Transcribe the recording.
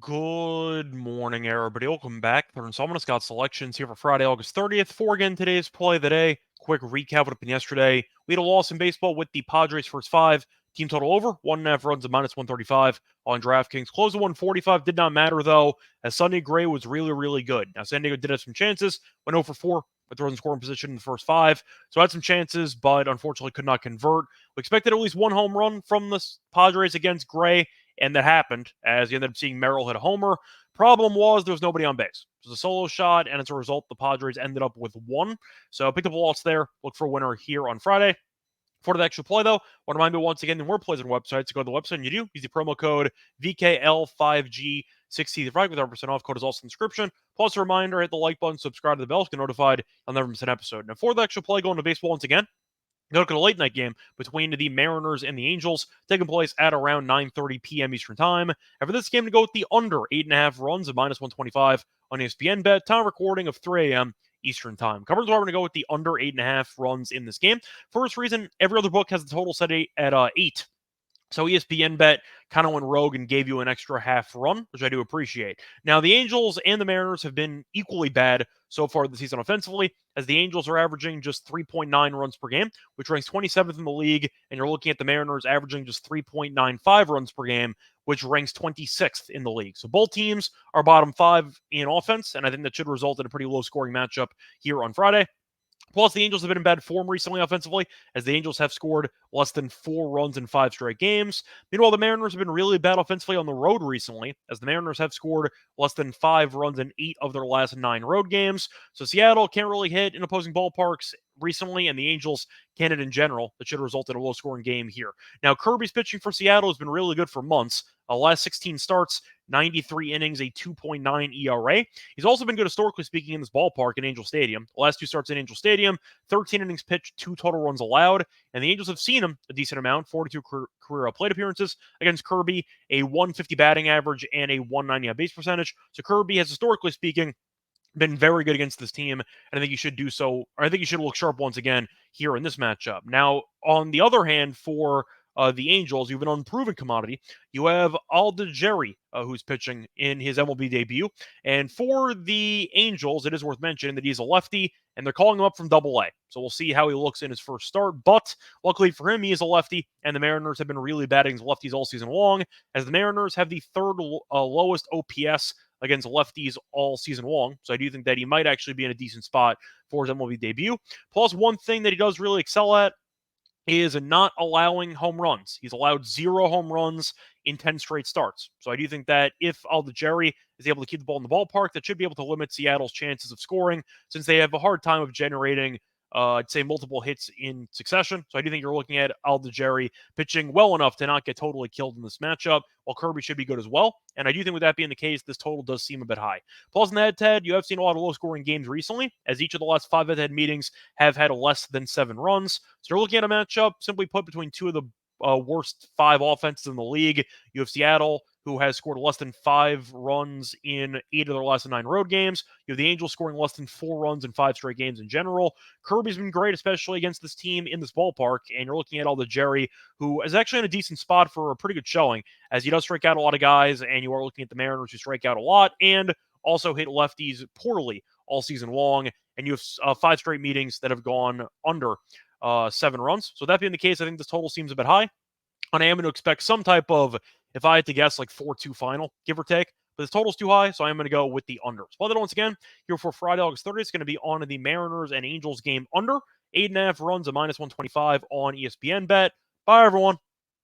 Good morning, everybody. Welcome back. Third installment of Scott's Selections here for Friday, August 30th. For again today's play of the day. Quick recap of what happened yesterday. We had a loss in baseball with the Padres first five. Team total over 1.5 runs at minus 135 on DraftKings. Close of 145 did not matter though, as Sunday Gray was really good. Now San Diego did have some chances, went 0 for 4 with runs in scoring position in the first five, so had some chances, but unfortunately could not convert. We expected at least one home run from the Padres against Gray, and that happened as you ended up seeing Merrill hit a homer. Problem was there was nobody on base. It was a solo shot, and as a result, the Padres ended up with one. So picked up a loss there. Look for a winner here on Friday. For the actual play, though, I want to remind you once again, there were plays on websites. So go to the website and you do. Use the promo code VKL5G65 with 100% off. Code is also in the description. Plus, a reminder, hit the like button, subscribe to the bell to get notified. I'll never miss an episode. Now, for the actual play, going to baseball once again. Look at a late night game between the Mariners and the Angels, taking place at around 9:30 p.m. Eastern Time. And for this game to go with the under 8.5 runs at minus 125 on ESPN bet, time recording of 3 a.m. Eastern Time. Coverage are going to go with the under 8.5 runs in this game. First reason, every other book has the total set at 8. So ESPN bet kind of went rogue and gave you an extra half run, which I do appreciate. Now, the Angels and the Mariners have been equally bad so far this season offensively, as the Angels are averaging just 3.9 runs per game, which ranks 27th in the league, and you're looking at the Mariners averaging just 3.95 runs per game, which ranks 26th in the league. So both teams are bottom five in offense, and I think that should result in a pretty low-scoring matchup here on Friday. Plus, the Angels have been in bad form recently offensively, as the Angels have scored less than 4 runs in 5 straight games. Meanwhile, the Mariners have been really bad offensively on the road recently, as the Mariners have scored less than 5 runs in 8 of their last 9 road games. So Seattle can't really hit in opposing ballparks recently, and the Angels can't hit in general. That should result in a low-scoring game here. Now, Kirby's pitching for Seattle has been really good for months. Last 16 starts, 93 innings, a 2.9 ERA. He's also been good historically speaking in this ballpark in Angel Stadium. The last 2 starts in Angel Stadium, 13 innings pitched, 2 total runs allowed, and the Angels have seen him a decent amount, 42 career plate appearances against Kirby, a 150 batting average, and a 190 on base percentage. So Kirby has historically speaking been very good against this team, and I think you should do so, or I think you should look sharp once again here in this matchup. Now, on the other hand, for the Angels, you have an unproven commodity. You have Aldigeri, who's pitching in his MLB debut. And for the Angels, it is worth mentioning that he's a lefty, and they're calling him up from Double A. So we'll see how he looks in his first start. But luckily for him, he is a lefty, and the Mariners have been really bad against lefties all season long, as the Mariners have the third lowest OPS against lefties all season long. So I do think that he might actually be in a decent spot for his MLB debut. Plus, one thing that he does really excel at is not allowing home runs. He's allowed 0 home runs in 10 straight starts. So I do think that if Aldigeri is able to keep the ball in the ballpark, that should be able to limit Seattle's chances of scoring, since they have a hard time of generating, I'd say, multiple hits in succession. So I do think you're looking at Aldigeri pitching well enough to not get totally killed in this matchup, while Kirby should be good as well. And I do think with that being the case, this total does seem a bit high. Plus, in the head-to-head, you have seen a lot of low-scoring games recently, as each of the last 5 head-to-head meetings have had less than 7 runs. So you're looking at a matchup, simply put, between 2 of the worst 5 offenses in the league. You have Seattle, who has scored less than 5 runs in 8 of their last 9 road games. You have the Angels scoring less than 4 runs in 5 straight games in general. Kirby's been great, especially against this team in this ballpark, and you're looking at Aldigeri, who is actually in a decent spot for a pretty good showing, as he does strike out a lot of guys, and you are looking at the Mariners, who strike out a lot and also hit lefties poorly all season long, and you have 5 straight meetings that have gone under 7 runs. So that being the case, I think this total seems a bit high. And I am going to expect some type of, if I had to guess, like 4-2 final, give or take. But this total's too high, so I'm going to go with the under. So that once again, here for Friday, August 30th, it's going to be on the Mariners and Angels game under 8.5 runs at minus 125 on ESPN bet. Bye, everyone.